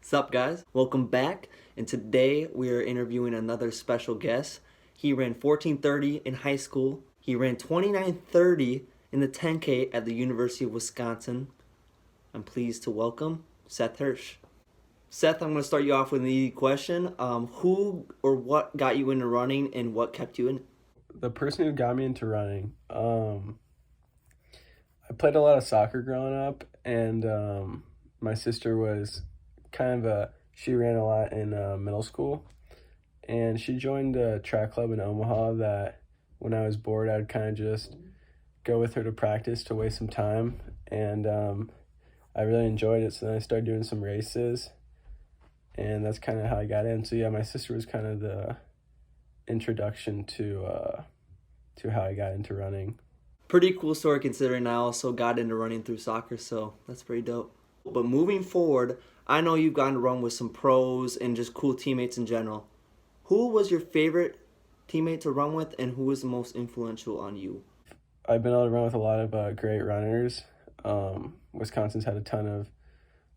Sup guys, welcome back, and today we are interviewing another special guest. He ran 14:30 in high school. He ran 29:30 in the 10K at the University of Wisconsin. I'm pleased to welcome Seth Hirsch. Seth, I'm going to start you off with an easy question. Who or what got you into running and what kept you in it? The person who got me into running, I played a lot of soccer growing up, and my sister was she ran a lot in middle school, and she joined a track club in Omaha that when I was bored, I'd kind of just go with her to practice to waste some time, and I really enjoyed it, so then I started doing some races, and that's kind of how I got in. So yeah, my sister was kind of the introduction to how I got into running. Pretty cool story considering I also got into running through soccer, so that's pretty dope. But moving forward, I know you've gotten to run with some pros and just cool teammates in general. Who was your favorite teammate to run with, and who was the most influential on you? I've been able to run with a lot of great runners. Wisconsin's had a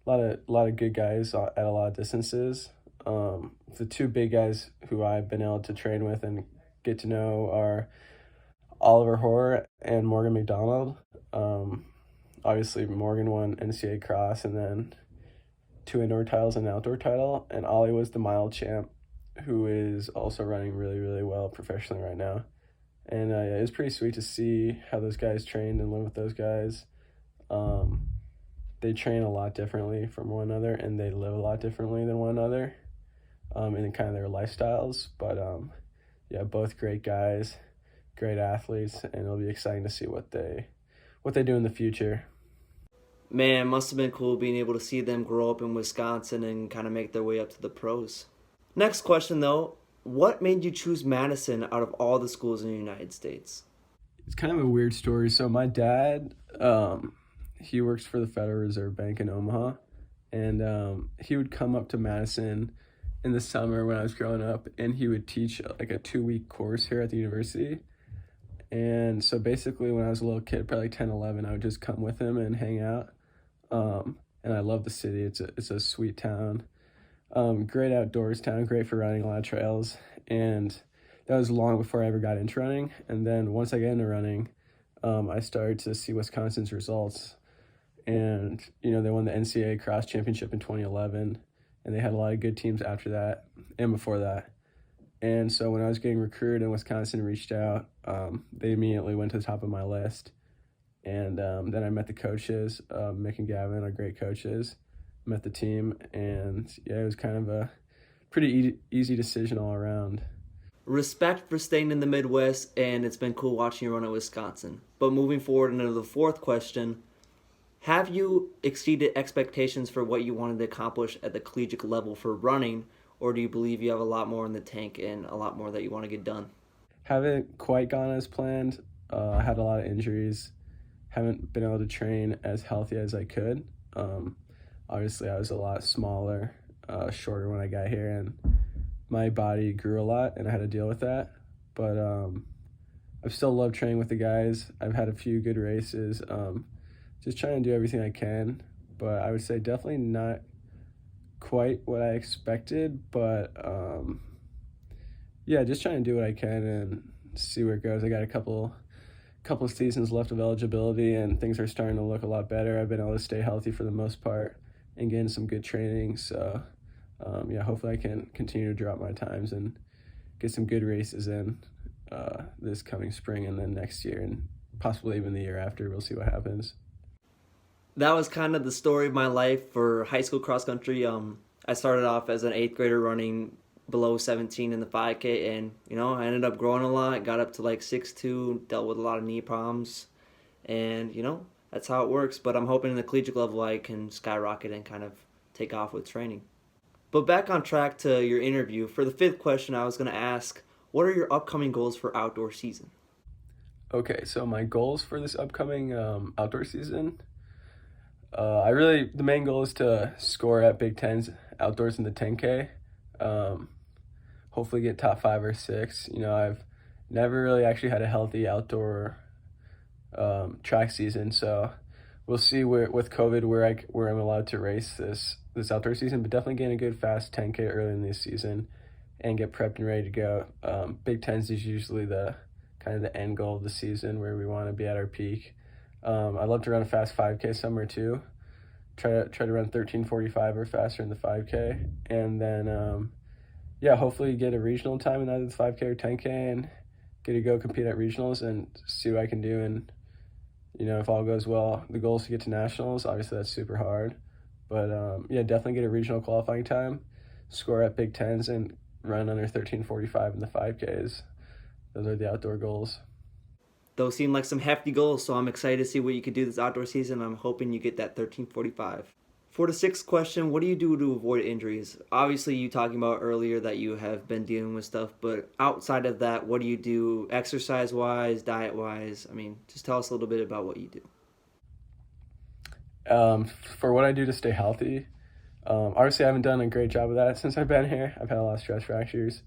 lot of good guys at a lot of distances. The two big guys who I've been able to train with and get to know are Oliver Hoare and Morgan McDonald. Obviously, Morgan won NCAA cross and then 2 indoor titles and an outdoor title. And Ollie was the mile champ, who is also running really, really well professionally right now. And it was pretty sweet to see how those guys trained and live with those guys. They train a lot differently from one another, and they live a lot differently than one another in kind of their lifestyles. But yeah, both great guys, great athletes, and it'll be exciting to see what they do in the future. Man, it must have been cool being able to see them grow up in Wisconsin and kind of make their way up to the pros. Next question though, what made you choose Madison out of all the schools in the United States? It's kind of a weird story. So my dad, he works for the Federal Reserve Bank in Omaha, and he would come up to Madison in the summer when I was growing up, and he would teach like a 2-week course here at the university. And so basically when I was a little kid, probably 10, 11, I would just come with him and hang out. And I love the city. It's a sweet town. Great outdoors town, great for running, a lot of trails. And that was long before I ever got into running. And then once I got into running, I started to see Wisconsin's results. And, they won the NCAA cross championship in 2011. And they had a lot of good teams after that and before that. And so when I was getting recruited and Wisconsin reached out, they immediately went to the top of my list. And then I met the coaches, Mick and Gavin are great coaches, met the team, and yeah, it was kind of a pretty easy decision all around. Respect for staying in the Midwest, and it's been cool watching you run at Wisconsin. But moving forward into the fourth question, have you exceeded expectations for what you wanted to accomplish at the collegiate level for running, or do you believe you have a lot more in the tank and a lot more that you want to get done? Haven't quite gone as planned. I had a lot of injuries. Haven't been able to train as healthy as I could. Obviously, I was a lot smaller, shorter when I got here, and my body grew a lot, and I had to deal with that. But I've still loved training with the guys. I've had a few good races. Just trying to do everything I can, but I would say definitely not quite what I expected, but yeah, just trying to do what I can and see where it goes. I got a couple of seasons left of eligibility, and things are starting to look a lot better. I've been able to stay healthy for the most part and getting some good training, so yeah, hopefully I can continue to drop my times and get some good races in this coming spring and then next year and possibly even the year after. We'll see what happens. That was kind of the story of my life for high school cross country. I started off as an 8th grader running below 17 in the 5K, and I ended up growing a lot, got up to like 6'2", dealt with a lot of knee problems, and that's how it works. But I'm hoping in the collegiate level I can skyrocket and kind of take off with training. But back on track to your interview, for the 5th question I was going to ask, what are your upcoming goals for outdoor season? Okay, so my goals for this upcoming outdoor season, the main goal is to score at Big Tens outdoors in the 10K. Hopefully get top 5 or 6. I've never really actually had a healthy outdoor track season, so we'll see where with COVID where I'm allowed to race this outdoor season, but definitely getting a good fast 10K early in this season and get prepped and ready to go. Big Tens is usually the kind of the end goal of the season where we want to be at our peak. I'd love to run a fast 5K somewhere too. Try to run 13:45 or faster in the 5K, and then hopefully get a regional time in either the 5K or 10K and get to go compete at regionals and see what I can do. And if all goes well, the goal is to get to nationals. Obviously, that's super hard, but definitely get a regional qualifying time, score at Big Tens, and run under 13:45 in the 5Ks. Those are the outdoor goals. Those seem like some hefty goals, so I'm excited to see what you could do this outdoor season. I'm hoping you get that 13:45. For the sixth question, what do you do to avoid injuries? Obviously, you talking about earlier that you have been dealing with stuff, but outside of that, what do you do exercise-wise, diet-wise? I mean, just tell us a little bit about what you do. For what I do to stay healthy, obviously I haven't done a great job of that since I've been here. I've had a lot of stress fractures.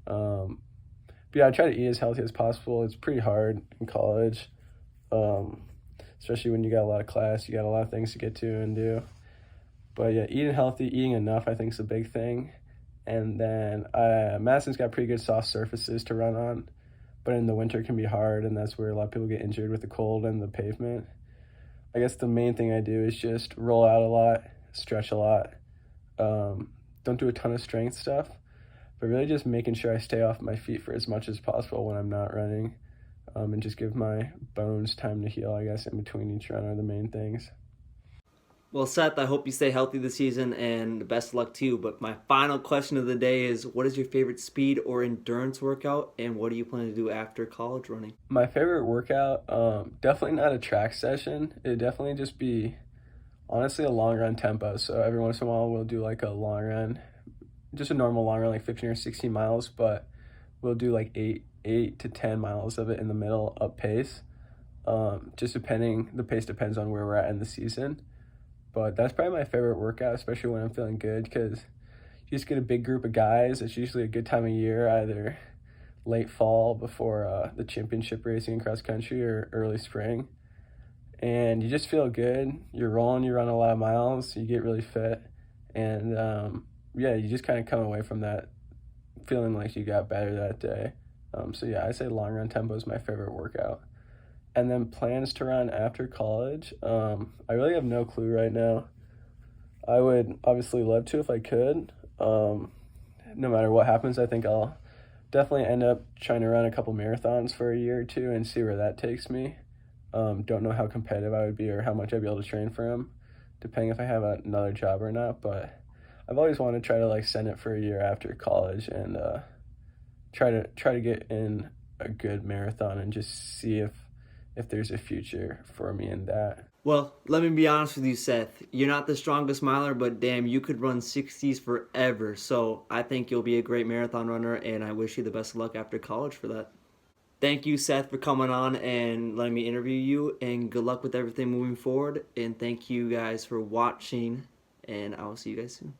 But yeah, I try to eat as healthy as possible. It's pretty hard in college, especially when you got a lot of class, you got a lot of things to get to and do. But yeah, eating healthy, eating enough, I think is a big thing. And then Madison's got pretty good soft surfaces to run on, but in the winter it can be hard, and that's where a lot of people get injured with the cold and the pavement. I guess the main thing I do is just roll out a lot, stretch a lot. Don't do a ton of strength stuff, but really just making sure I stay off my feet for as much as possible when I'm not running, and just give my bones time to heal, I guess, in between each run are the main things. Well, Seth, I hope you stay healthy this season, and best of luck to you. But my final question of the day is, what is your favorite speed or endurance workout, and what do you plan to do after college running? My favorite workout, definitely not a track session. It'd definitely just be, honestly, a long run tempo. So every once in a while we'll do like a long run, just a normal long run, like 15 or 16 miles, but we'll do like 8 to 10 miles of it in the middle up pace. Just the pace depends on where we're at in the season. But that's probably my favorite workout, especially when I'm feeling good, because you just get a big group of guys. It's usually a good time of year, either late fall before the championship racing in cross country or early spring. And you just feel good. You're rolling, you run a lot of miles, you get really fit. And you just kind of come away from that feeling like you got better that day. I say long run tempo is my favorite workout. And then plans to run after college. I really have no clue right now. I would obviously love to if I could. No matter what happens, I think I'll definitely end up trying to run a couple marathons for a year or two and see where that takes me. Don't know how competitive I would be or how much I'd be able to train for them, depending if I have another job or not. But I've always wanted to try to send it for a year after college and try to get in a good marathon and just see if there's a future for me in that. Well, let me be honest with you, Seth. You're not the strongest miler, but damn, you could run 60s forever. So I think you'll be a great marathon runner, and I wish you the best of luck after college for that. Thank you, Seth, for coming on and letting me interview you, and good luck with everything moving forward. And thank you guys for watching, and I will see you guys soon.